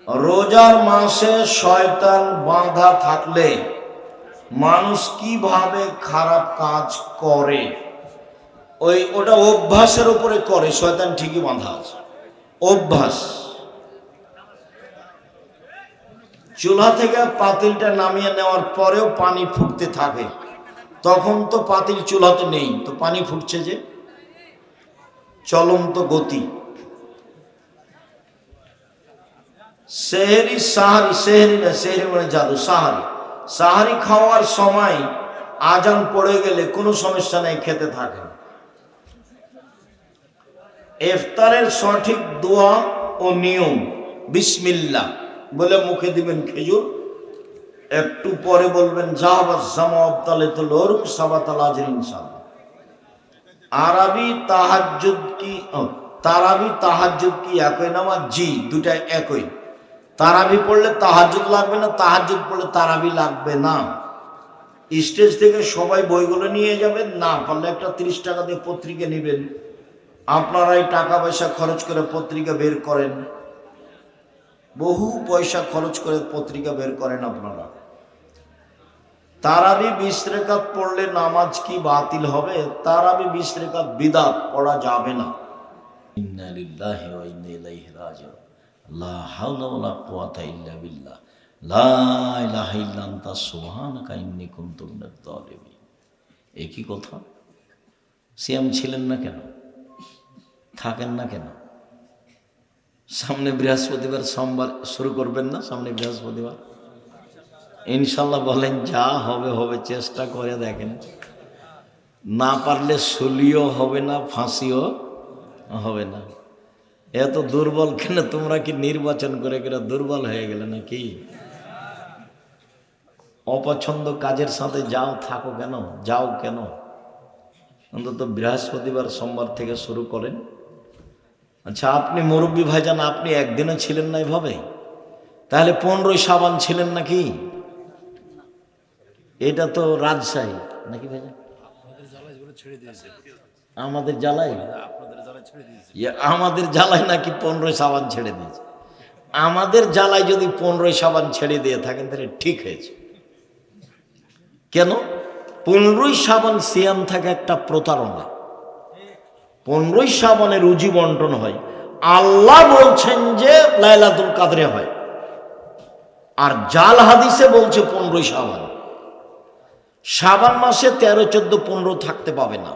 রোজার মাসে শয়তান বাঁধা থাকলে মানুষ কিভাবে খারাপ কাজ করে? ওটা অভ্যাসের উপরে করে। শয়তান ঠিকই বাঁধা আছে, অভ্যাস। চুলা থেকে পাতিলটা নামিয়ে নেওয়ার পরেও পানি ফুটতে থাকে, তখন তো পাতিল চুলাতে নেই, তো পানি ফুটছে যে, চলন্ত গতি। সেহরি সাহারি, সেহরি না, সেহরি মানে জাদু, সাহারি। সাহারি খাওয়ার সময় আজান পড়ে গেলে কোনো সমস্যা নেই, খেতে থাকে। ইফতারের সঠিক দোয়া ও নিয়ম, বিসমিল্লাহ বলে মুখে দিবেন খেজুর, একটু পরে বলবেন আরবি তাহাজ্জুদ কি, তারাবি তাহাজ্জুদ কি একই নামাজ? জি, দুটা একই। তারাবি পড়লে তাহাজ্জুদ লাগবে না, তাহাজ্জুদ পড়লে তারাবি লাগবে না। স্টেজ থেকে সবাই বইগুলো নিয়ে যাবেন, না পারলে একটা 30 টাকা দিয়ে পত্রিকা নেবেন। আপনারাই টাকা পয়সা খরচ করে পত্রিকা বের করেন, বহু পয়সা খরচ করে পত্রিকা বের করেন আপনারা। তারাবি 20 রাকাত পড়লে নামাজ কি বাতিল হবে? তারাবি 20 রাকাত বিদআত, পড়া যাবে না। ইন্না লিল্লাহি ওয়া ইন্না ইলাইহি রাজিউন। লা হাওলা ওয়ালা কুওয়াতা ইল্লা বিল্লাহ। লা ইলাহা ইল্লা আনতা সুবহানাকা ইন্নী কুনতু মিনাজ জালিমিন। একই কথা। সিয়াম ছিলেন না কেন? থাকেন না কেন? সামনে বৃহস্পতিবার, সোমবার শুরু করবেন না? সামনে বৃহস্পতিবার ইনশাল্লাহ বলেন, যা হবে হবে, চেষ্টা করে দেখেন। না পারলে সুলিও হবে না, ফাঁসিও হবে না। এত দুর্বল কেন? তোমরা কি নির্বাচন করে করে দুর্বল হয়ে গেলে নাকি? অপছন্দ কাজের সাথে যাও, থাকো কেন, যাও কেন? অন্তত বৃহস্পতিবার সোমবার থেকে শুরু করেন। আচ্ছা, আপনি মুরব্বী ভাইজান, আপনি একদিনও ছিলেন না এভাবে? তাহলে 15ই শাবান ছিলেন নাকি? এটা তো রাজশাহী নাকি ভাইজান? আমাদের জ্বালাই, আমাদের জ্বালাই নাকি 15ই শাবান ছেড়ে দিয়েছে? আমাদের জ্বালাই যদি 15ই শাবান ছেড়ে দিয়ে থাকেন তাহলে ঠিক হয়েছে। কেন? 15ই শাবান সিয়াম থাকে একটা প্রতারণা। 15ই শাবানের রুজি বন্টন হয়। আল্লাহ বলছেন যে লাইলাতুল কাদরে হয়, আর জাল হাদিসে বলছে 15ই শাবান। শাবান মাসে 13, 14, 15 থাকতে পাবে না।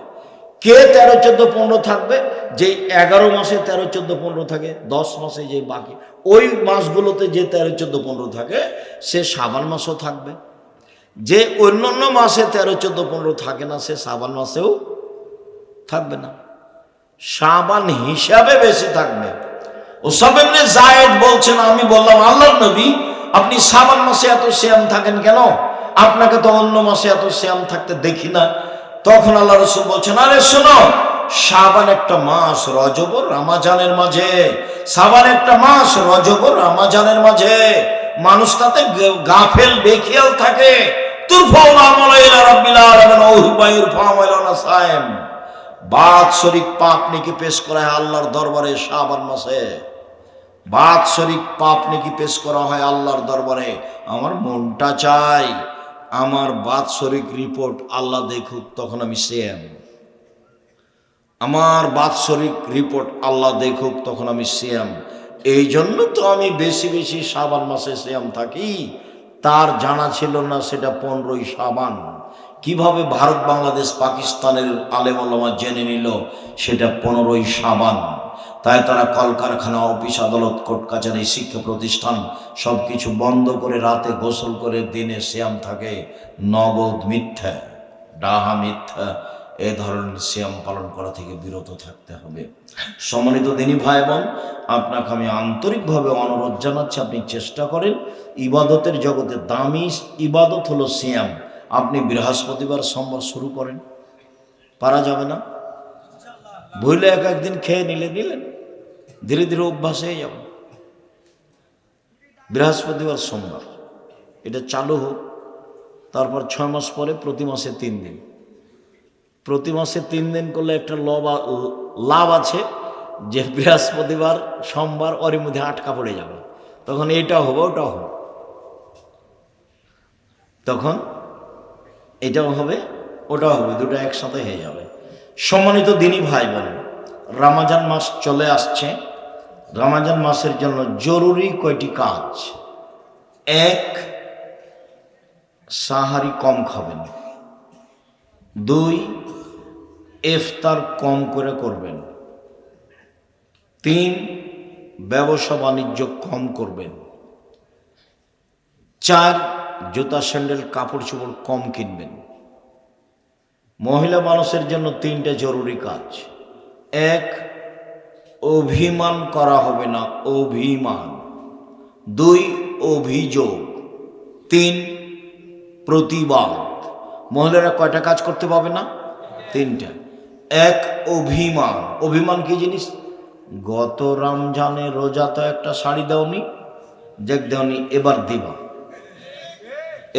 কে 13, 14, 15 থাকবে? যে 11 মাসে 13, 14, 15 থাকে, 10 মাসে যে বাকি ওই মাসগুলোতে যে 13, 14, 15 থাকে, সে শাবান মাসেও থাকবে। যে অন্যান্য মাসে 13, 14, 15 থাকে না, সে শাবান মাসেও থাকবে না। শাবান হিসাবে বেশি থাকবে। উসামা ইবনে যায়েদ বলছেন, আমি বললাম, আল্লাহর নবী, আপনি শাবান মাসে এত সিয়াম থাকেন কেন? আপনাকে তো অন্য মাসে এত সিয়াম থাকতে দেখি না। তখন আল্লাহ রাসূল বলছেন, আরে শোনো, শাবান একটা মাস রজব ও রমজানের মাঝে, শাবান একটা মাস রজব ও রমজানের মাঝে মানুষ তাতে গাফেল বেখিয়াল থাকে। তুরফাউল আমাল ইলা রাব্বিল আলামিন ওয়া ইউরফাউ ইলা সায়েম। বাৎসরিক পাপ নেকি পেশ করা হয় আল্লাহর দরবারে শাবান মাসে। বাৎসরিক পাপ নেকি পেশ করা হয় আল্লাহর দরবারে। আমার মনটা চাই আমার বাৎসরিক রিপোর্ট আল্লাহ দেখুক, তখন আমি সিয়াম। আমার বাৎসরিক রিপোর্ট আল্লাহ দেখুক, তখন আমি সিয়াম। এই জন্য তো আমি বেশি বেশি শাবান মাসে সিয়াম থাকি। তার জানা ছিল না সেটা 15ই শাবান। কিভাবে ভারত, বাংলাদেশ, পাকিস্তানের আলেম ওলামা জেনে নিল সেটা 15ই শাবান? তাই তারা কলকারখানা, অফিস, আদালত, কোর্ট কাছারি, শিক্ষা প্রতিষ্ঠান সব কিছু বন্ধ করে রাতে গোসল করে দিনে সিয়াম থাকে। নগদ মিথ্যা, ডাহা মিথ্যা, এ ধরনের সিয়াম পালন করা থেকে বিরত থাকতে হবে। সম্মানিত দিনী ভাই বোন, আপনাকে আমি আন্তরিকভাবে অনুরোধ জানাচ্ছি, আপনি চেষ্টা করেন। ইবাদতের জগতে দামি ইবাদত হলো সিয়াম। আপনি বৃহস্পতিবার সোমবার শুরু করেন, পারা যাবে না? ভুলে একদিন খেয়ে নিলেন, ধীরে ধীরে অভ্যাস হয়ে যাবে। বৃহস্পতিবার সোমবার এটা চালু হোক। তারপর 6 মাস পরে প্রতি মাসে 3 দিন। প্রতি মাসে 3 দিন করলে একটা লাভ আছে যে বৃহস্পতিবার সোমবার ওর মধ্যে আটকা পড়ে যাবে। তখন এটা হবে ওটাও হবে, তখন এটাও হবে ওটাও হবে, দুটো একসাথে হয়ে যাবে। সম্মানিত দিনী ভাই বোন, রমজান মাস চলে আসছে। রমজান মাসের জন্য জরুরি কয়টি কাজ? এক, সাহারি কম খাবেন। দুই, ইফতার কম করে করবেন। তিন, ব্যবসা বাণিজ্য কম করবেন। চার, জুতা স্যান্ডেল কাপড় চোপড় কম কিনবেন। মহিলা মানুষের জন্য তিনটে জরুরি কাজ। এক, অভিমান করা হবে না, অভিমান। দুই, অভিযোগ। তিন, প্রতিবাদ। মহিলারা কয়টা কাজ করতে পাবে না? তিনটা। এক, অভিমান। অভিমান কি জিনিস? গত রমজানে রোজা তো একটা শাড়ি দাওনি, দেখ দাওনি, এবার দিবা,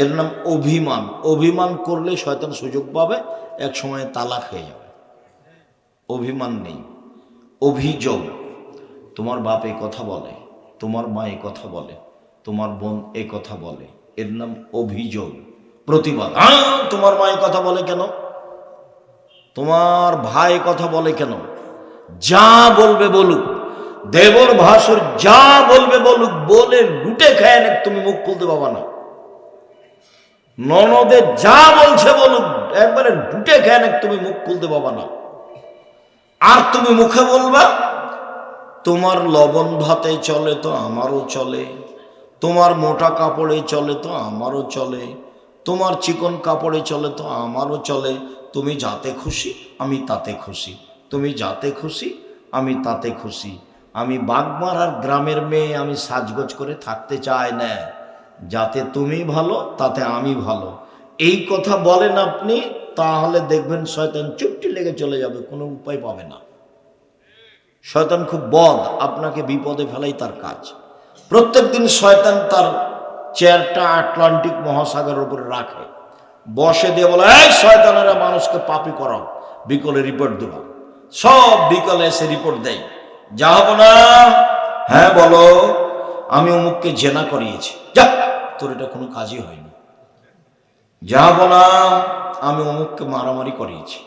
এর নাম অভিমান। অভিমান করলে শয়তান সুযোগ পাবে, এক সময় তালাক হয়ে যাবে। অভিমান নেই। অভিযোগ, তোমার বাপ এই কথা বলে, তোমার মা এই কথা বলে, তোমার বোন এই কথা বলে, এর নাম অভিযোগ। প্রতিবাদ, তোমার মা এই কথা বলে কেন, তোমার ভাই কথা বলে কেন, যা বলবে বলুক, দেবর ভাসুর যা বলবে বলুক, বলে লুটে খায় না, তুমি মুখ খুলতে পাবা না। ননদে যা বলছে বলুক, একবারে লুটে খায় না, তুমি মুখ খুলতে পাবা না। আর তুমি মুখে বলবা, তোমার লবণ ভাতে চলে তো আমারও চলে, তোমার মোটা কাপড়ে চলে তো আমারও চলে, তোমার চিকন কাপড়ে চলে তো আমারও চলে, তুমি যাতে খুশি আমি তাতে খুশি, তুমি যাতে খুশি আমি তাতে খুশি। আমি বাগমারার গ্রামের মেয়ে, আমি সাজগোজ করে থাকতে চাই না, যাতে তুমি ভালো তাতে আমি ভালো। এই কথা বলেন আপনি, তাহলে দেখবেন শয়তান চুপটি লেগে চলে যাবে, কোনো উপায় পাবে না। শয়তান খুব বদ, আপনাকে বিপদে ফেলাই তার কাজ। প্রত্যেকদিন শয়তান তার চেয়ারটা আটলান্টিক মহাসাগরের উপরে রাখে, বসে দিয়ে বলে, এই শয়তানেরা মানুষকে পাপী করাও, বিকলে রিপোর্ট দেবা। সব বিকলে এসে রিপোর্ট দেয়, যা হবো না, হ্যাঁ বলো, আমি অমুককে জেনা করিয়েছি, যা, তোর এটা কোনো কাজই হয়নি। যা হবো না, আমি অমুককে মারামারি করিয়েছি,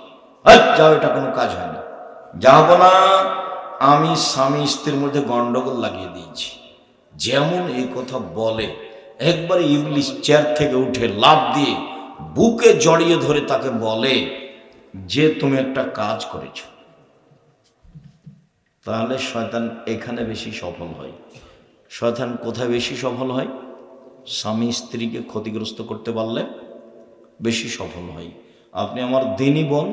যাও, এটা কোনো কাজ হয়নি। যা হবো না, আমি স্বামী স্ত্রীর মধ্যে গন্ডগোল লাগিয়ে দিয়েছি। যেমন এই কথা বলে, একবারে ইবলিশ চেয়ার থেকে উঠে লাফ দিয়ে বুকে জড়িয়ে ধরে তাকে বলে যে তুমি একটা কাজ করেছ। তাহলে শয়তান এখানে বেশি সফল হয়। শয়তান কোথায় বেশি সফল হয়? স্বামী স্ত্রীকে ক্ষতিগ্রস্ত করতে পারলে বেশি সফল হয়। আপনি আমার দিনী বোন,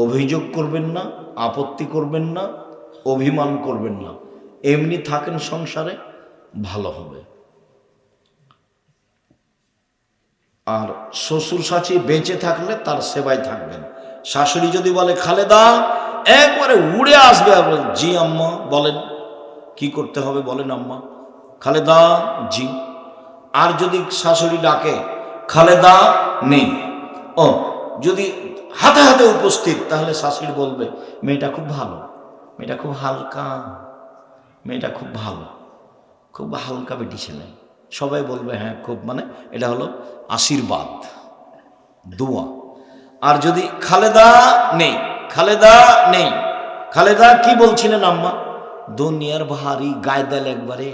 অভিযোগ করবেন না, আপত্তি করবেন না, অভিমান করবেন না, এমনি থাকেন সংসারে, ভালো হবে। আর শ্বশুর শাশুড়ি বেঁচে থাকলে তার সেবায় থাকবেন। শাশুড়ি যদি বলে খালেদা, একবারে উড়ে আসবে, জি আম্মা বলেন, কি করতে হবে বলেন আম্মা। খালেদা, জি। আর যদি শাশুড়ি ডাকে খালেদা, নেই, ও যদি হাতে হাতে উপস্থিত, তাহলে শাশুড়ি বলবে মেয়েটা খুব ভালো, মেয়েটা খুব হালকা, মেয়েটা খুব ভালো, খুব হালকা বেটি ছেলে। সবাই বলবে হ্যাঁ খুব, মানে এটা হলো আশীর্বাদ, দোয়া। আর যদি খালেদা নেই, খালেদা নেই, খালেদা কি বলছিলেন আম্মা, দুনিয়ার ভারী, গায়ে দেল একবারে,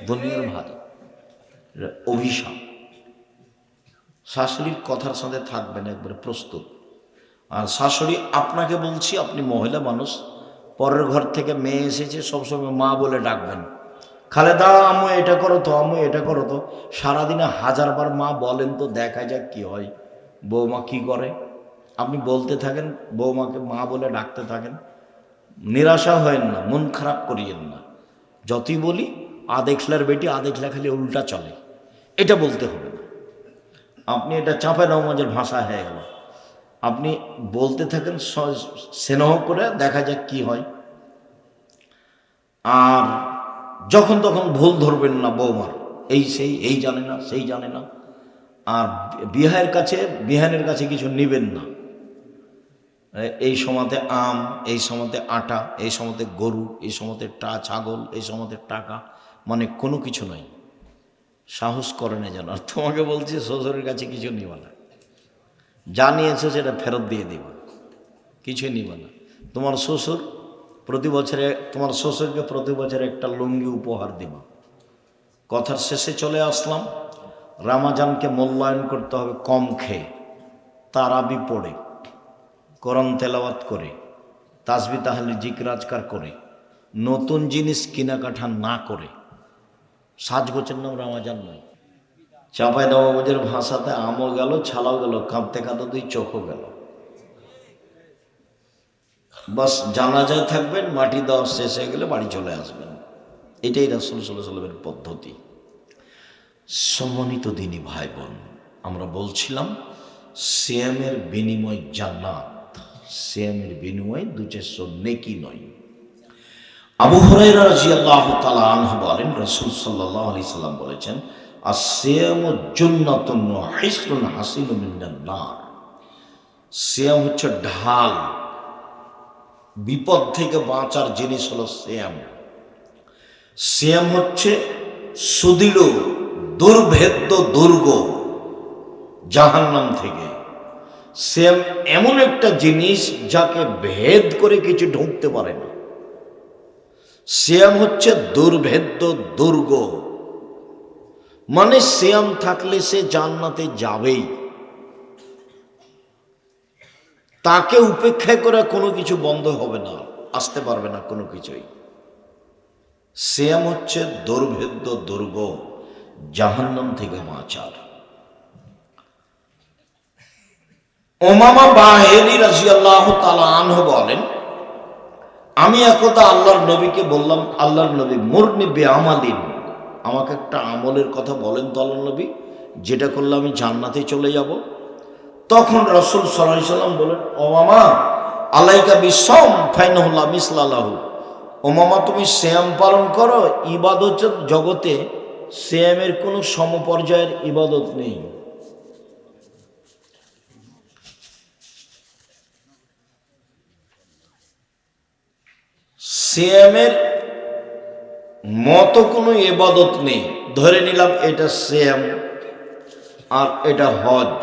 দুনিয়ার ভারী, অভিশাপ। শাশুড়ির কথার সাথে থাকবেন একবারে প্রস্তুত। আর শাশুড়ি, আপনাকে বলছি, আপনি মহিলা মানুষ, পরের ঘর থেকে মেয়ে এসেছে, সবসময় মা বলে ডাকবেন, খালেদা আম্মু এটা করো তো, আম্মু এটা করো তো। সারাদিনে 1000 বার মা বলেন তো, দেখা যাক কি হয়, বৌমা কি করে। আপনি বলতে থাকেন, বৌমাকে মা বলে ডাকতে থাকেন, নিরাশা হয়েন না, মন খারাপ করিয়েন না। যতই বলি আদেখলার বেটি আদেখলা খালি উল্টা চলে, এটা বলতে হবে না। আপনি এটা চাঁপা নওমাজের ভাষা হয়ে গেল, আপনি বলতে থাকেন স্নেহ করে, দেখা যাক কি হয়। আর যখন তখন ভুল ধরবেন না বৌমার, এই সেই, এই জানে না, সেই জানে না। আর বিহানের কাছে কিছু নিবেন না। এই সময়তে আম, এই সময়তে আটা, এই সময়তে গরু, এই সময়তে ছাগল, এই সময়তে টাকা, মানে কোনো কিছু নয়, সাহস করে না যেন। আর তোমাকে বলছি শ্বশুরের কাছে কিছু নিবা না, যা নিয়েছো সেটা ফেরত দিয়ে দিবা, কিছুই নিবা না। তোমার শ্বশুরকে প্রতি বছরে একটা লুঙ্গি উপহার দিবা। কথার শেষে চলে আসলাম, রামাজানকে মূল্যায়ন করতে হবে কম খেয়ে, তারাবি পড়ে, কোরআন তেলাওয়াত করে, তাসবিহ তাহলিল জিকির আজকার করে, নতুন জিনিস কেনাকাটা না করে। সাজগোছের নাম রামাজান নয়। চাঁপাই নবাবগঞ্জের ভাষাতে আমও গেল, ছালাও গেল, কাঁদতে কাঁদতে দুই চোখও গেল। বাস জানাজায় থাকবেন, মাটি দেওয়া শেষ হয়ে গেলে বাড়ি চলে আসবেন। এটাই রাসূল সাল্লাল্লাহু আলাইহি ওয়াসাল্লামের পদ্ধতি। সম্মানিত দিনী ভাই বোন, আমরা বলছিলাম সিয়ামের বিনিময় জান্নাত, সিয়ামের বিনিময় 200 নেকি নয়। আবু হুরায়রা রাদিয়াল্লাহু তাআলা আনহু বলেন, রাসূল সাল্লাল্লাহু আলাইহি সাল্লাম বলেছেন, আস-সিয়ামু জুন্নাতুন ওয়া হিসনুন হাসিনুম মিনান নার। সিয়াম হচ্ছে ঢাল, বিপদ থেকে বাঁচার জিনিস হলো সিয়াম। সিয়াম হচ্ছে সুদৃঢ় দুর্ভেদ্য দুর্গ জাহান্নাম থেকে। সিয়াম এমন একটা জিনিস যাকে ভেদ করে কিছু ঢুকতে পারে না। সিয়াম হচ্ছে দুর্ভেদ্য দুর্গ, মানে সিয়াম থাকলে সে জান্নাতে যাবেই, তাকে উপেক্ষা করে কোনো কিছু বন্ধ হবে না, আসতে পারবে না কোনো কিছুই। সিয়াম হচ্ছে দুর্ভেদ্য দুর্গ, জাহান্নাম থেকে বাঁচার। উমামা বাহিলী রাদিয়াল্লাহু তাআলা আনহু বলেন, আমি একদা আল্লাহর নবীকে বললাম, আল্লাহর নবী মুরনি বিআমালিন, আমাকে একটা আমলের কথা বলেন তো আল্লাহর নবী, যেটা করলে আমি জান্নাতে চলে যাব। তখন রাসূল সাল্লাল্লাহু আলাইহি সাল্লাম বলেন, উমামা আলাইকা বিসসাম ফাইনাহু লা মিসলা লাহু। উমামা তুমি সিয়াম পালন করো, ইবাদত জগতে সিয়ামের কোনো সমপর্যায়ের ইবাদত নেই। সিয়ামের মতো কোনো ইবাদত নেই। ধরে নিলাম এটা সিয়াম আর এটা হজ।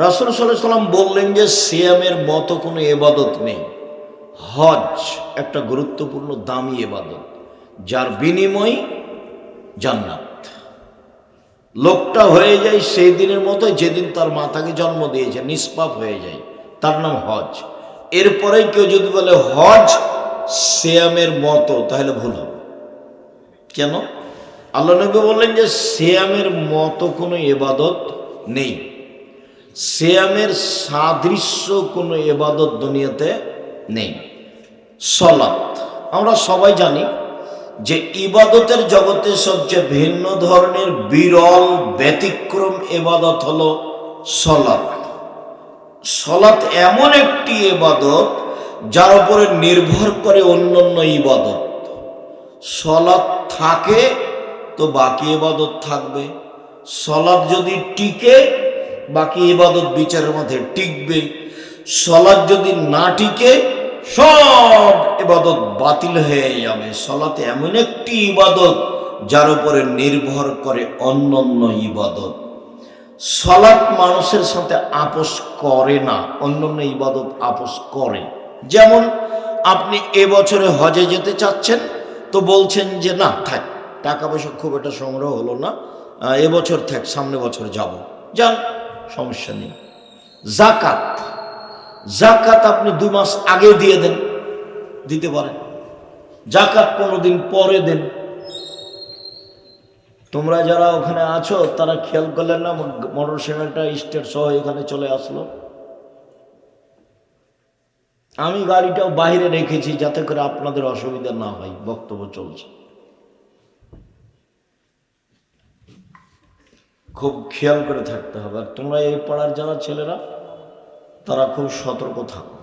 রাসূল সাল্লাল্লাহু আলাইহি সাল্লাম বললেন যে সিয়ামের মতো কোনো ইবাদত নেই। হজ একটা গুরুত্বপূর্ণ দামি ইবাদত, যার বিনিময় জান্নাত। লোকটা হয়ে যায় সেই দিনের মতো যেদিন তার মাতাকে জন্ম দিয়েছে, নিষ্পাপ হয়ে যায়, তার নাম হজ। এরপরে কেউ যদি বলে হজ সিয়ামের মতো, তাহলে ভুল হবে। কেন? আল্লাহ নবী বললেন যে সিয়ামের মতো কোনো ইবাদত নেই, সিয়ামের সাদৃশ্য কোনো ইবাদত দুনিয়াতে নেই। সালাত, আমরা সবাই জানি যে ইবাদতের জগতে সবচেয়ে ভিন্ন ধরনের বিরল ব্যতিক্রম ইবাদত হলো সালাত। সালাত এমন একটি ইবাদত যার উপরে নির্ভর করে অন্যান্য ইবাদত। সালাত থাকে তো বাকি ইবাদত থাকবে, সালাত যদি টিকে বাকি ইবাদত বিচারের মধ্যে টিকবে, সালাত যদি না টিকে সব ইবাদত বাতিল হয়ে যাবে। সালাত এমন একটি ইবাদত যার উপরে নির্ভর করে অন্যান্য ইবাদত। সালাত মানুষের সাথে আপোষ করে না, অন্যান্য ইবাদত আপোষ করে। যেমন আপনি এবছরে হজে যেতে চাচ্ছেন, তো বলছেন যে না থাক, টাকা পয়সা খুব একটা সংগ্রহ হলো না, এবছর থাক, সামনে বছর যাব, যান, সমস্যা নেই। যাকাত, যাকাত আপনি 2 মাস আগে দিয়ে দেন, দিতে পারেন। যাকাত 15 দিন পরে দেন। তোমরা যারা ওখানে আছো তারা খেয়াল করলেন না, মোটর সাইকেলটা স্টেট সহ এখানে চলে আসলো। আমি গাড়িটাও বাইরে রেখেছি যাতে করে আপনাদের অসুবিধা না হয়, বক্তব্য চলছে। খুব খেয়াল করে থাকতে হবে। আর তোমরা এই পাড়ার যারা ছেলেরা, তারা খুব সতর্ক থাকো।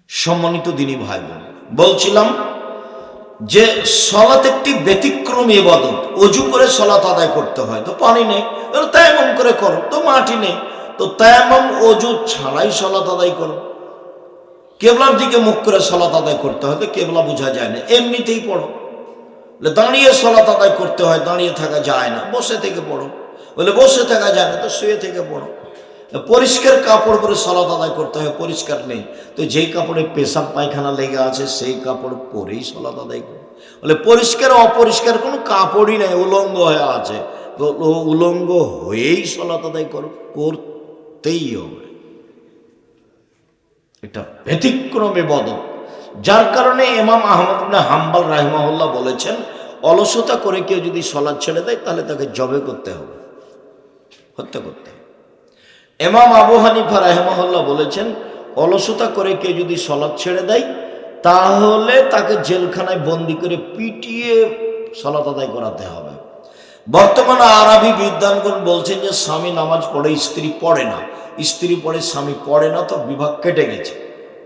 সম্মানিত দিনী ভাই বোন, বলছিলাম যে সালাত একটি ব্যতিক্রম ইবাদত। ওযু করে সালাত আদায় করতে হয়, তো পানি নেই, তায়াম্মুম করে করো, তো মাটি নেই, তো তায়াম্মুম ওযু ছাড়াই সালাত আদায় করো। কেবলার দিকে মুখ করে সলাত আদায় করতে হয়, তো কেবলা বোঝা যায় না, এমনিতেই পড়ো। দাঁড়িয়ে সলাত আদায় করতে হয়, দাঁড়িয়ে থাকা যায় না, বসে থেকে পড়ো। বলে বসে থাকা যায় না, তো শুয়ে থেকে পড়ো। পরিষ্কার কাপড় পরে সলাত আদায় করতে হয়, পরিষ্কার নেই, তো যেই কাপড়ে পেশাব পায়খানা লেগে আছে সেই কাপড় পরেই সলাত আদায় করো। বলে পরিষ্কার অপরিষ্কার কোনো কাপড়ই নেই, উলঙ্গ হয়ে আছে, তো উলঙ্গ হয়েই সলাত আদায় করো, করতেই হবে। এটা ব্যতিক্রম ইবাদত, যার কারণে ইমাম আহমদ ইবনে হাম্বল রাহিমাহুল্লাহ বলেছেন, অলসতা করে কেউ যদি সলাৎ ছেড়ে দেয় তাহলে তাকে জবে করতে হবে, হত্যা করতে হবে। ইমাম আবু হানিফা রাহিমাহুল্লাহ বলেছেন, অলসতা করে কেউ যদি সলাৎ ছেড়ে দেয় তাহলে তাকে জেলখানায় বন্দি করে পিটিয়ে সলাৎ আদায় করাতে হবে। বর্তমানে আরবি বিদ্বানগণ বলছেন যে স্বামী নামাজ পড়ে স্ত্রী পড়ে না, স্ত্রী পড়ে স্বামী পড়ে না, তো বিভাগ কেটে গেছে।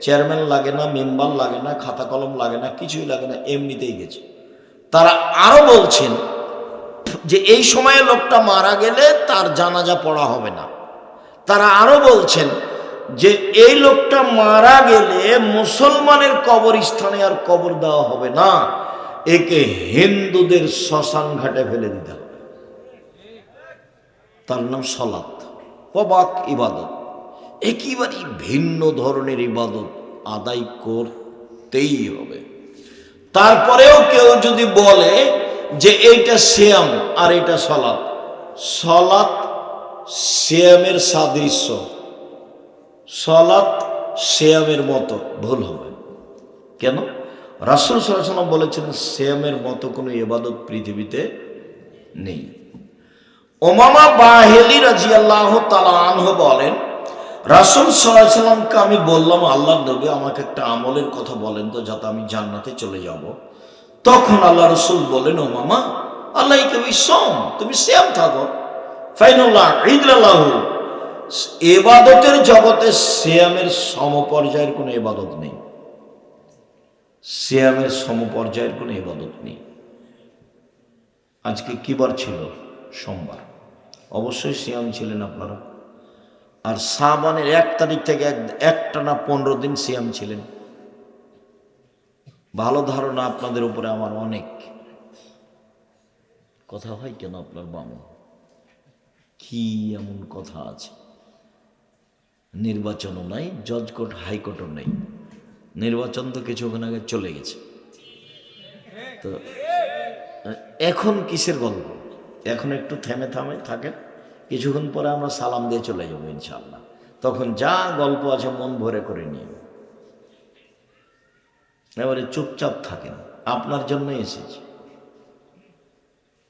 চেয়ারম্যান লাগে না, মেম্বার লাগে না, খাতা কলম লাগে না, কিছুই লাগে না, এমনিতেই গেছে। তারা আরো বলছেন যে এই সময়ে লোকটা মারা গেলে তার জানাজা পড়া হবে না। তারা আরো বলছেন যে এই লোকটা মারা গেলে মুসলমানের কবরস্থানে আর কবর দেওয়া হবে না, একে হিন্দুদের শ্মশান ঘাটে ফেলে দিতে হবে। তার নাম সলাত, অবাক ইবাদত, একেবারেই ভিন্ন ধরনের ইবাদত, আদায় করতেই হবে। তারপরেও কেউ যদি বলে যে এইটা সিয়াম আর এটা সলাত, সলাত সিয়ামের সাদৃশ্য, সলাত সিয়ামের মতো, ভুল হবে। কেন? রাসূল সাল্লাল্লাহু আলাইহি ওয়াসাল্লাম বলেছেন সিয়ামের মতো কোনো ইবাদত পৃথিবীতে নেই। উমামা বাহিলি রাদিয়াল্লাহু তাআলা আনহু বলেন, রাসূল সাল্লাল্লাহু আলাইহি ওয়াসাল্লামকে আমি বললাম, আল্লাহর নবী আমাকে একটা আমলের কথা বলেন তো যাতে আমি জান্নাতে চলে যাব। তখন আল্লাহ রাসূল বলেন, উমামা আলাইকা বিসসাম, তুমি সিয়াম থাকো, ফাইনাল্লাহ ঈদুল্লাহু, ইবাদতের জগতে সিয়ামের সমপর্যায়ের কোনো ইবাদত নেই, সিয়ামের সমপর্যায়ের কোনো ইবাদত নেই। আজকে কি বার ছিল? সোমবার। অবশ্যই সিয়াম ছিলেন আপনারা। আর শাবানের 1 তারিখ থেকে একটানা 15 দিন সিয়াম ছিলেন। ভালো ধারণা আপনাদের উপরে আমার অনেক। কথা হয় কেন আপনার বামে? কি এমন কথা আছে? নির্বাচনও নাই, জজ কোর্ট হাইকোর্টও নেই। নির্বাচন তো কিছুক্ষণ আগে চলে গেছে, তো এখন কিসের গল্প? এখন একটু থেমে থাকেন, কিছুক্ষণ পরে আমরা সালাম দিয়ে চলে যাবো ইনশাআল্লাহ। তখন যা গল্প আছে মন ভরে করে নিয়ে, এবারে চুপচাপ থাকেন, আপনার জন্য এসেছি।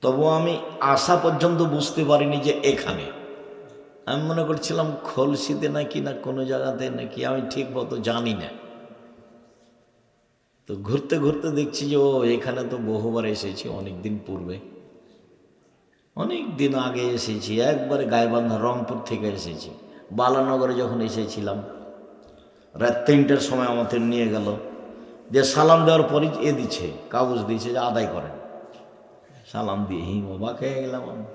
তবু আমি আসা পর্যন্ত বুঝতে পারিনি যে এখানে, আমি মনে করছিলাম খলসিতে নাকি না কোনো জায়গাতে নাকি, আমি ঠিক মতো জানি না। তো ঘুরতে ঘুরতে দেখছি যে ও এখানে তো বহুবার এসেছি, অনেক দিন পূর্বে, অনেক দিন আগে এসেছি, একবারে গাইবান্ধা রংপুর থেকে এসেছি। বালানগরে যখন এসেছিলাম রাত 3টার সময় আমাদের নিয়ে গেল, যে সালাম দেওয়ার পরই দিচ্ছে, কাগজ দিয়েছে যে আদায় করেন। সালাম দিয়ে অবাক হয়ে গেলাম আমি।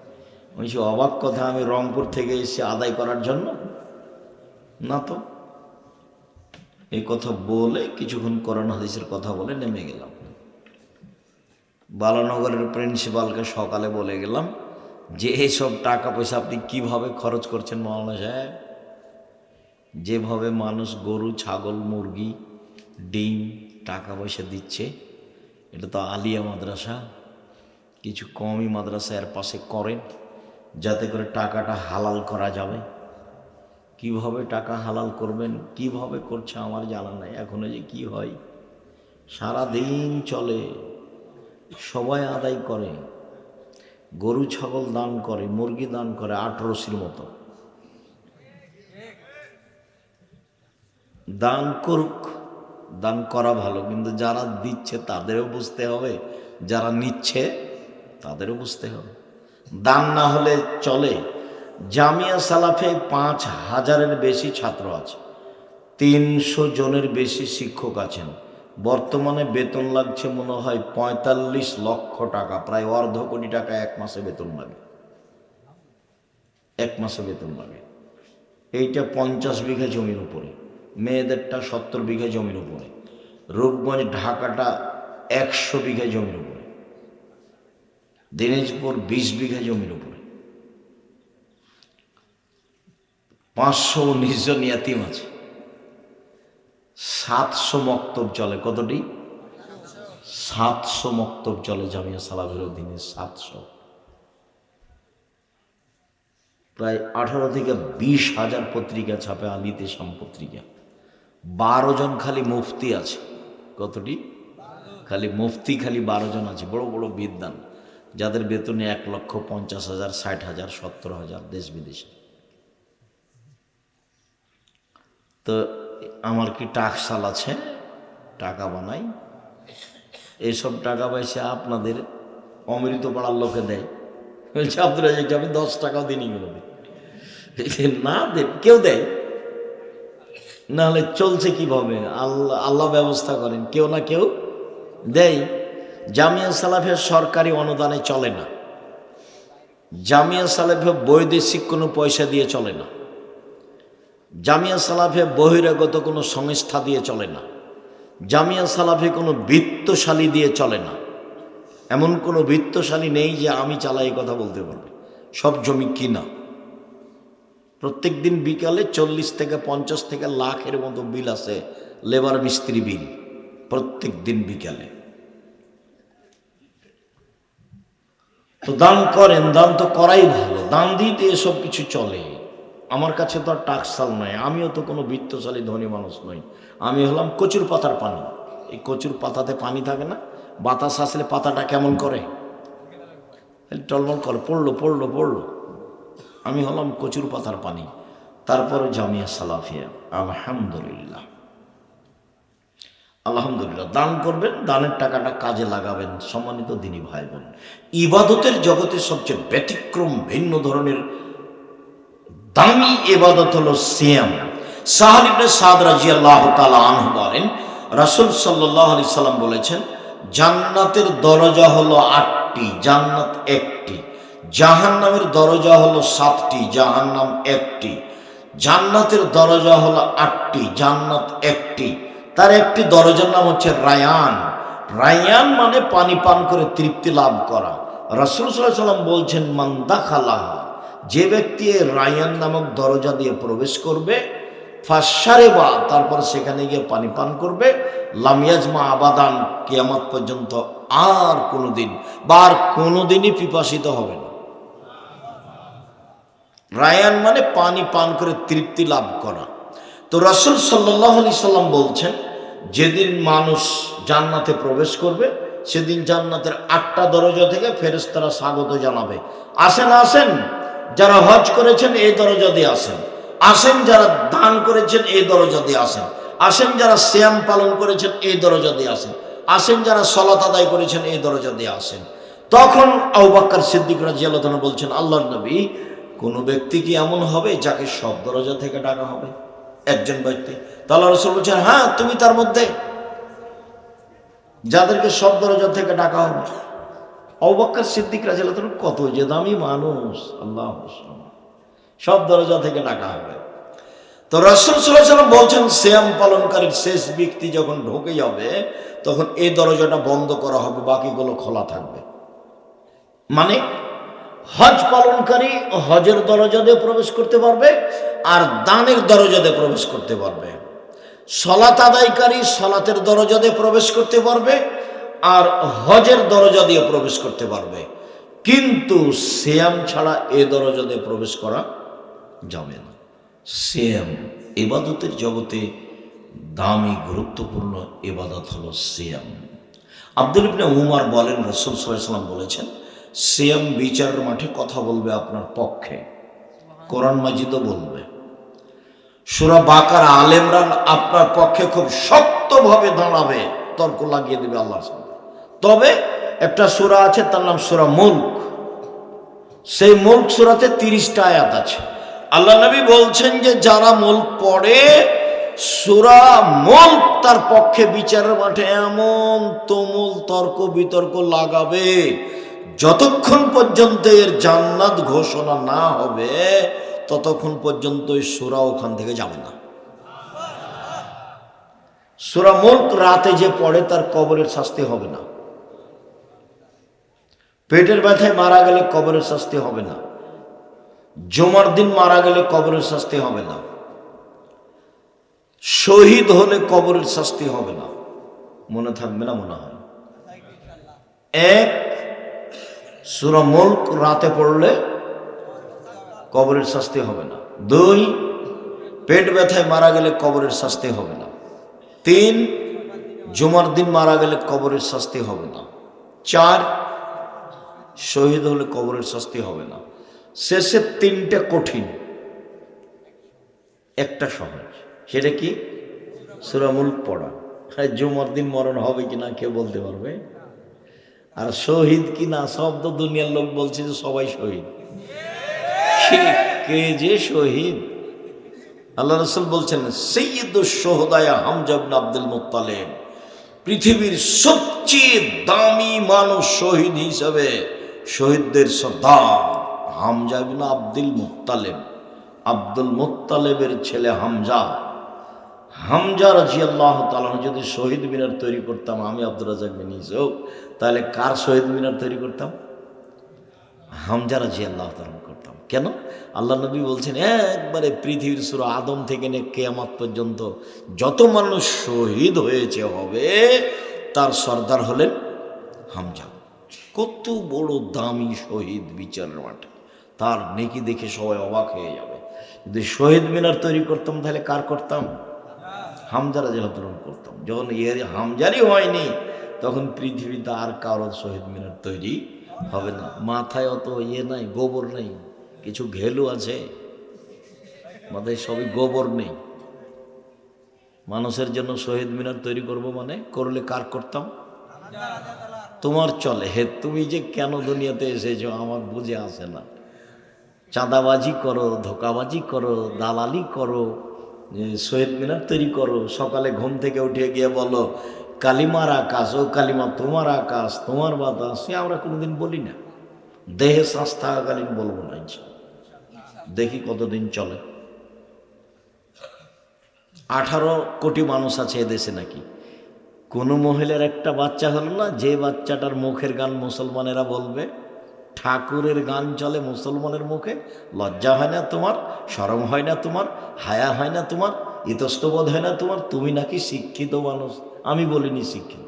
বলছি অবাক কথা, আমি রংপুর থেকে এসে আদায় করার জন্য না তো। এই কথা বলে কিছুক্ষণ কোরআন হাদিসের কথা বলে নেমে গেলাম। বালানগরের প্রিন্সিপালকে সকালে বলে গেলাম যে এইসব টাকা পয়সা আপনি কিভাবে খরচ করছেন মাওলানা সাহেব? যেভাবে মানুষ গরু, ছাগল, মুরগি, ডিম টাকা পয়সা দিচ্ছে, এটা তো আলিয়া মাদ্রাসা, কিছু কমই মাদ্রাসা এর পাশে করেন যাতে করে টাকাটা হালাল করা যাবে। কিভাবে টাকা হালাল করবেন, কিভাবে করছে আমার জানা নাই। এখনো যে কি হয়, সারা দিন চলে, সবাই আদায় করে, গরু ছাগল দান করে, মুরগি দান করে 1800 মতো। দান করুক, দান করা ভালো, কিন্তু যারা দিচ্ছে তাদেরও বুঝতে হবে, যারা নিচ্ছে তাদেরও বুঝতে হবে। দান না হলে চলে। জামিয়া সালাফে 5000-এর বেশি ছাত্র আছে, 300 জনের বেশি শিক্ষক আছেন। বর্তমানে বেতন লাগছে মনে হয় 45 লক্ষ টাকা, প্রায় অর্ধ কোটি টাকা এক মাসে বেতন লাগে, এক মাসে বেতন লাগে। এইটা 50 বিঘা জমির উপরে, মেয়েদেরটা 70 বিঘা জমির উপরে, রূপগঞ্জ ঢাকাটা 100 বিঘা জমির উপরে, দিনাজপুর 20 বিঘা জমির উপরে, 519 জন ইয়াতিম আছে, 700 মক্তব চলে। কতটি? 700 মক্তব চলে জামিয়া সালাফির অধীনে। 700, প্রায় 18 থেকে 20 হাজার পত্রিকা ছাপে আলিতে সাম পত্রিকা। 12 জন খালি মুফতি আছে। কতটি? খালি মুফতি খালি 12 জন আছে, বড় বড় বিদ্বান, যাদের বেতনে 1,50,000, 60,000, 70,000 দেশ বিদেশে। তো আমার কি টাকশাল আছে? টাকা বানাই, এইসব টাকা পয়সা আপনাদের অমৃত পাড়ার লোকে দেয়। বলছে আব্দুল রাজ্জাক, আমি 10 টাকাও দিনই গেল না, দেন কেউ দেয়, নাহলে চলছে কিভাবে? আল্লাহ ব্যবস্থা করেন, কেউ না কেউ দেয়। জামিয়া সালাফিয়া সরকারি অনুদানে চলে না, জামিয়া সালাফিয়া বৈদেশিক কোনো পয়সা দিয়ে চলে না, জামিয়া সালাফিয়া বহিরাগত কোনো সংস্থা দিয়ে চলে না, জামিয়া সালাফিয়া কোনো বিত্তশালী দিয়ে চলে না। এমন কোনো বিত্তশালী নেই যে আমি চালাই কথা বলতে পারবে। সব জমি কিনা। প্রত্যেক দিন বিকালে 40 থেকে 50 থেকে লাখের মতো বিল আছে, লেবার মিস্ত্রি বিল, প্রত্যেক দিন বিকালে। তো দান করেন, দান তো করাই ভালো, দান দিতে এসব কিছু চলে। আমার কাছে তো আর টাকশাল নয়, আমিও তো কোনো বিত্তশালী ধনী মানুষ নই। আমি হলাম কচুর পাতার পানি। এই কচুর পাতাতে পানি থাকে না, বাতাস আসলে পাতাটা কেমন করে, টলমল করে, পড়লো পড়লো পড়লো। আমি হলাম কচুর পাতার পানি। তারপরে জামিয়া সালাফিয়া, আলহামদুলিল্লাহ আলহামদুলিল্লাহ। দান করবেন, দানের টাকাটা কাজে লাগাবেন। সম্মানিত দিনী ভাই বোন, ইবাদতের জগতে সবচেয়ে ব্যতিক্রম ভিন্ন ধরনের দামি ইবাদত হলো সিয়াম। সাহাল ইবনে সাদ রাদিয়াল্লাহু তাআলা আনহু বলেন, রাসূল সাল্লাল্লাহু আলাইহি সাল্লাম বলেছেন, জান্নাতের দরজা হলো 8টি, জান্নাত 1টি। জাহান্নামের দরজা হলো 7টি, জাহান্নাম 1টি। জান্নাতের দরজা হলো 8টি, জান্নাত 1টি। তার একটি দরজার নাম হচ্ছে রায়ান। রায়ান মানে পানি পান করে তৃপ্তি লাভ করা। রাসূল সাল্লাল্লাহু আলাইহি সাল্লাম বলছেন, মান দাখালাহা, যে ব্যক্তি রায়ান নামক দরজা দিয়ে প্রবেশ করবে, ফাশারিবা, তারপর সেখানে গিয়ে পানি পান করবে, লাম ইয়াজমা আবাদান, কিয়ামত পর্যন্ত আর কোনোদিন বা আর কোনোদিনই পিপাসিত হবে না। রায়ান মানে পানি পান করে তৃপ্তি লাভ করা। তো রাসূল সাল্লাল্লাহু আলাইহি সাল্লাম বলছেন, যেদিন মানুষ জান্নাতে প্রবেশ করবে, সেদিন জান্নাতের 8টা দরজা থেকে ফেরেশতারা স্বাগত জানাবে, আসেন আসেন, যারা হজ করেছেন এই দরজা দিয়ে আসেন, আসেন যারা দান করেছেন এই দরজা দিয়ে আসেন, আসেন যারা সিয়াম পালন করেছেন এই দরজা দিয়ে আসেন, আসেন যারা সালাত আদায় করেছেন এই দরজা দিয়ে আসেন। তখন আবু বকর সিদ্দিক রাদিয়াল্লাহু আনহু বলছেন, আল্লাহর নবী, কোন ব্যক্তি কি এমন হবে যাকে সব দরজা থেকে ডাকা হবে? একজন ব্যক্তি। তাহলে রাসূল বলছেন, হ্যাঁ তুমি তার মধ্যে, যাদেরকে সব দরজা থেকে ডাকা হবে। আবু বকর সিদ্দিক রাদিয়াল্লাহু আনহু কত যে দামি মানুষ, আল্লাহু আকবার, সব দরজা থেকে ডাকা হবে। তো রাসূল সাল্লাল্লাহু আলাইহি ওয়াসাল্লাম বলছেন, সিয়াম পালনকারীর শেষ ব্যক্তি যখন ঢোকে যাবে, তখন এই দরজাটা বন্ধ করা হবে, বাকিগুলো খোলা থাকবে। মানে হজ পালনকারী হজের দরজা দিয়ে প্রবেশ করতে পারবে, আর দানের দরজা দিয়ে প্রবেশ করতে পারবে। সালাত আদায়কারী সালাতের দরজা দিয়ে প্রবেশ করতে পারবে, আর হজের দরজা দিয়ে প্রবেশ করতে পারবে। কিন্তু সিয়াম ছাড়া এই দরজা দিয়ে প্রবেশ করা যাবে না। সিয়াম ইবাদতের জগতে দামি গুরুত্বপূর্ণ ইবাদত হলো সিয়াম। আব্দুল ইবনে উমর বলেন, রাসূল সাল্লাল্লাহু আলাইহি ওয়াসাল্লাম বলেছেন, সিয়াম বিচারের মাঠে কথা বলবে আপনার পক্ষে, কোরআন মাজিদও বলবে, সূরা বাকারা, আলে ইমরান আপনার পক্ষে খুব শক্তভাবে দাঁড়াবে, তর্ক লাগিয়ে দেবে আল্লাহর সাথে। তবে একটা সূরা আছে, তার নাম সূরা মুলক। সেই মুলক সূরাতে 30টা আয়াত আছে। আল্লাহ নবী বলছেন যে যারা মুলক পড়ে, সূরা মুলক তার পক্ষে বিচারের মাঠে এমন তুমুল তর্ক বিতর্ক লাগাবে, যতক্ষণ পর্যন্ত এর জান্নাত ঘোষণা না হবে ততক্ষণ পর্যন্ত এই সূরা ওখান থেকে যাবে না। সূরা মুলক রাতে যে পড়ে তার কবরের শাস্তি হবে না। পেটের ব্যথায় মারা গেলে কবরের শাস্তি হবে না। জুমার দিন মারা গেলে কবরের শাস্তি হবে না। শহীদ হলে কবরের শাস্তি হবে না। মনে থাকবে না মনে হয়? এক, সূরা মুলক রাতে পড়লে কবরের শাস্তি হবে না। দুই, পেট ব্যথায় মারা গেলে কবরের শাস্তি হবে না। তিন, জুমার দিন মারা গেলে কবরের শাস্তি হবে না। চার, শহীদ হলে কবরের শাস্তি হবে না। শেষে তিনটা কঠিন, একটা সহজ। সেটা কি? সূরা মুলক পড়া। জুমার দিন মরণ হবে কিনা কেউ বলতে পারবে? আর শহীদ কিনা সব তো দুনিয়ার লোক বলছে যে সবাই শহীদ। কে যে শহীদ? আল্লাহ রাসূল বলছেন সাইয়্যিদুশ শুহাদা হামজা ইবনে আব্দুল মুত্তালিব, পৃথিবীর সবচেয়ে দামি মানুষ শহীদ হিসাবে শহীদদের সর্দার হামজা ইবনে আব্দুল মুত্তালিব। আব্দুল মুত্তালিবের ছেলে হামজা। হামজা রাদিয়াল্লাহু তাআলা যদি শহীদ মিনার তৈরি করতাম আমি আব্দুর রাজ্জাক বিন ইউসুফ, তাহলে কার শহীদ মিনার তৈরি করতাম? হামজা রাদিয়াল্লাহু তাআলা করতাম। কেন? আল্লাহ নবী বলছেন একবারে পৃথিবীর সূরা আদম থেকে নিয়ে কিয়ামত পর্যন্ত যত মানুষ শহীদ হয়েছে হবে তার সর্দার হলেন হামজা। কত বড় দামি শহীদ বিচারের মাঠে, তার নেকি দেখে সবাই অবাক হয়ে যাবে। যদি শহীদ মিনার তৈরি করতাম তাহলে কার করতাম? হামজা রাদিয়াল্লাহু তাআলা করতাম। যখন হামজারই হয়নি তখন পৃথিবীতে আর কারো শহীদ মিনার তৈরি হবে না। মাথায় অত নাই, গোবর নেই, কিছু ঘেলু আছে মাথায়, সবই গোবর নেই। মানুষের জন্য শহীদ মিনার তৈরি করব মানে করলে কার করতাম? তোমার চলে। হে তুমি যে কেন দুনিয়াতে এসেছো আমার বুঝে আসে না। চাঁদাবাজি করো, ধোকাবাজি করো, দালালি করো, শহীদ মিনার তৈরি করো। সকালে ঘুম থেকে উঠে গিয়ে বলো কালিমার আকাশ, ও কালিমা তোমার আকাশ, তোমার বাতাস। সে আমরা কোনোদিন বলি না, দেহে শ্বাস থাকাকালীন বলবো না। দেখি কতদিন চলে। 18 কোটি মানুষ আছে এদেশে, নাকি কোনো মহিলার একটা বাচ্চা হলো না যে বাচ্চাটার মুখের গান মুসলমানেরা বলবে? ঠাকুরের গান চলে মুসলমানের মুখে। লজ্জা হয় না তোমার? শরম হয় না তোমার? হায়া হয় না তোমার? ইতস্তবোধ হয় না তোমার? তুমি নাকি শিক্ষিত মানুষ। আমি বলিনি শিক্ষিত,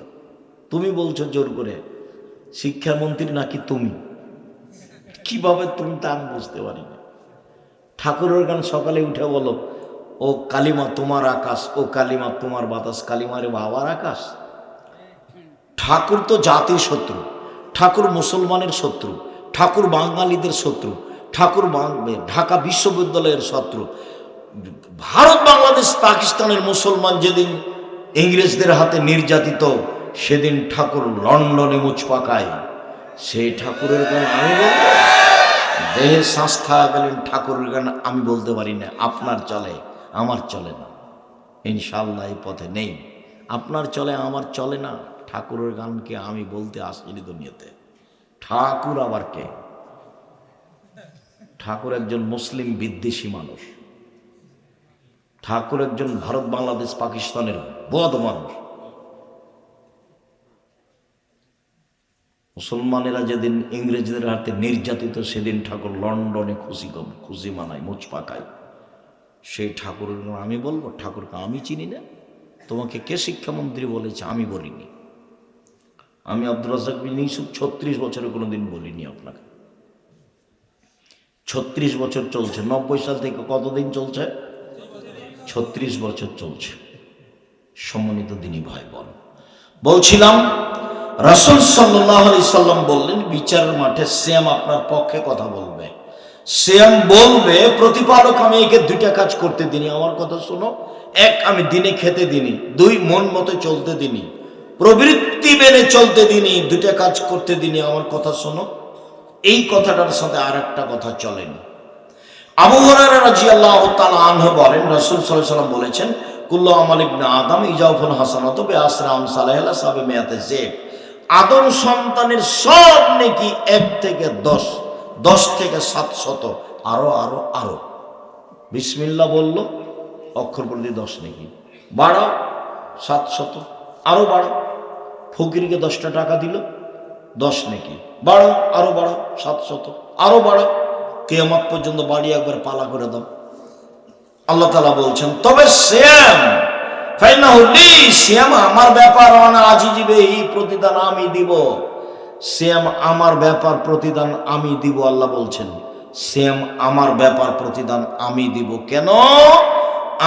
তুমি বলছো জোর করে। শিক্ষামন্ত্রী নাকি তুমি? কিভাবে তুমি তা আমি বুঝতে পারি না। ঠাকুরের গান সকালে উঠে বলো ও কালিমা তোমার আকাশ, ও কালিমা তোমার বাতাস। কালিমারে বাবার আকাশ? ঠাকুর তো জাতির শত্রু, ঠাকুর মুসলমানের শত্রু, ঠাকুর বাঙালিদের শত্রু, ঠাকুর ঢাকা বিশ্ববিদ্যালয়ের শত্রু। ভারত, বাংলাদেশ, পাকিস্তানের মুসলমান যেদিন ইংরেজদের হাতে নির্যাতিত সেদিন ঠাকুর লন্ডনে মুচ পাকায়। সেই ঠাকুরের গান আমি বলবো? দেহে শ্বাস থাকাকালীন ঠাকুরের গান আমি বলতে পারি না। আপনার চলে, আমার চলে না। ইনশাআল্লাহ এই পথে নেই। আপনার চলে, আমার চলে না। ঠাকুরের গানকে আমি বলতে আসিনি দুনিয়াতে। ঠাকুর আবার কে? ঠাকুর একজন মুসলিম বিদ্বেষী মানুষ। ঠাকুর একজন ভারত, বাংলাদেশ, পাকিস্তানের বদ মানুষ। মুসলমানেরা যেদিন ইংরেজদের হাতে নির্যাতিত সেদিন ঠাকুর লন্ডনে খুশি মানায়, মুচ পাকায়। সেই ঠাকুরের আমি বলবো? ঠাকুরকে আমি চিনি না। তোমাকে কে শিক্ষামন্ত্রী বলেছে? আমি বলিনি। আমি আব্দুর রাজ্জাক বিন ইউসুফ 36 বছরে কোনোদিন বলিনি আপনাকে। 36 বছর চলছে। 90 সাল থেকে কতদিন চলছে? 36 বছর চলছে। সম্মানিত দিনী ভাই বোন, বলছিলাম রাসূল সাল্লাল্লাহু আলাইহি সাল্লাম বললেন বিচারের মাঠে সিয়াম আপনার পক্ষে কথা বলবে। সিয়াম বলবে প্রতিপালক আমি একে 2টা কাজ করতে দিনি, আমার কথা শোনো। 1, আমি দিনে খেতে দিনি। 2, মন মতো চলতে দিনি, প্রবৃত্তি মেনে চলতে দিনি। 2টা কাজ করতে দিনি, আমার কথা শোনো। এই কথাটার সাথে আর একটা কথা চলেন। আবু হুরায়রা রাদিয়াল্লাহু তাআলা আনহু বলেন রাসূল সাল্লাল্লাহু আলাইহি ওয়াসাল্লাম বলেছেন কুল্লু আমাল ইবনে আদম ইজাউফুল হাসানাতু বিআশরি আমসালিহা সাবিমিয়াতি জিব। আদম সন্তানের সব নেকি 1 থেকে 10, 10 থেকে 700, আরো আরো আরো। বিসমিল্লাহ বলল, অক্ষর প্রতি 10 নেকি। বাড়াও, 700, আরো বাড়ো। ফকিরকে 10টা টাকা দিল, 10 নেকি, বাড়ো, আরো বাড়ো, 700, আরো বাড়ো, কিয়ামত পর্যন্ত বাড়ি একবার পালা করে দাও। আল্লাহ তাআলা বলছেন, তবে সিয়াম ফাইনাহু লি, সিয়াম আমার ব্যাপার, ওয়ানা আজিজি বিহি, প্রতিদান আমি দিব। সিয়াম আমার ব্যাপার, প্রতিদান আমি দিব। আল্লাহ বলছেন সিয়াম আমার ব্যাপার, প্রতিদান আমি দিব। কেন?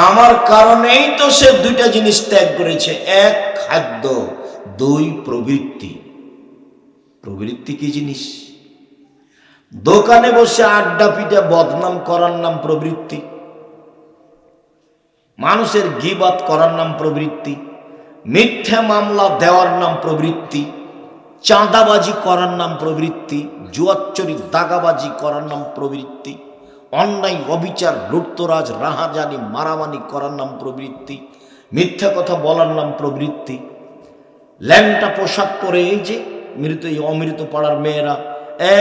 আমার কারণেই তো সে 2টা জিনিস ত্যাগ করেছে, 1 খাদ্য, 2 প্রবৃত্তি। প্রবৃত্তি কি জিনিস? দোকানে বসে আড্ডা পিটে বদনাম করার নাম প্রবৃত্তি, মানুষের গীবাত করার নাম প্রবৃত্তি, মিথ্যা মামলা দেওয়ার নাম প্রবৃত্তি, চাঁদাবাজি করার নাম প্রবৃত্তি, জুয়াচুরি দাগাবাজি করার নাম প্রবৃত্তি, অন্যায় অবিচার লুটতরাজ রাহাজানি মারামারি করার নাম প্রবৃত্তি, মিথ্যা কথা বলার নাম প্রবৃত্তি। ল্যাংটা পোশাক পরে এই যে মৃত অমৃত পাড়ার মেয়েরা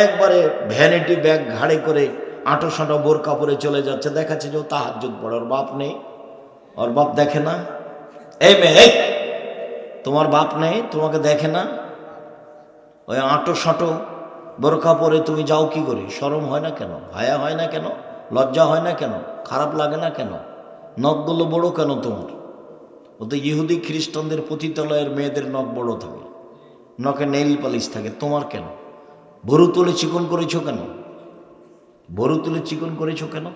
একবারে ভ্যানিটি ব্যাগ ঘাড়ে করে আঁটো সাঁটো বোরকা পরে চলে যাচ্ছে, দেখাচ্ছে যে ও তাহাজ্জুদ পড়ে, ওর বাপ নেই, ওর বাপ দেখে না। এই মেয়ে, তোমার বাপ নেই, তোমাকে দেখে না? ওই আঁটো সাঁটো বোরকা পরে তুমি যাও কি করে? শরম হয় না কেন? হায়া হয় না কেন? লজ্জা হয় না কেন? খারাপ লাগে না কেন? নখগুলো বড় কেন তোমার? ও তো ইহুদি খ্রিস্টানদের পতিতালয়ের মেয়েদের নখ বড় থাকে, নখে নেইল পালিশ থাকে, তোমার কেন? ভরু তুলে চিকন করেছো কেন? ভরু তুলে চিকন করেছো কেন?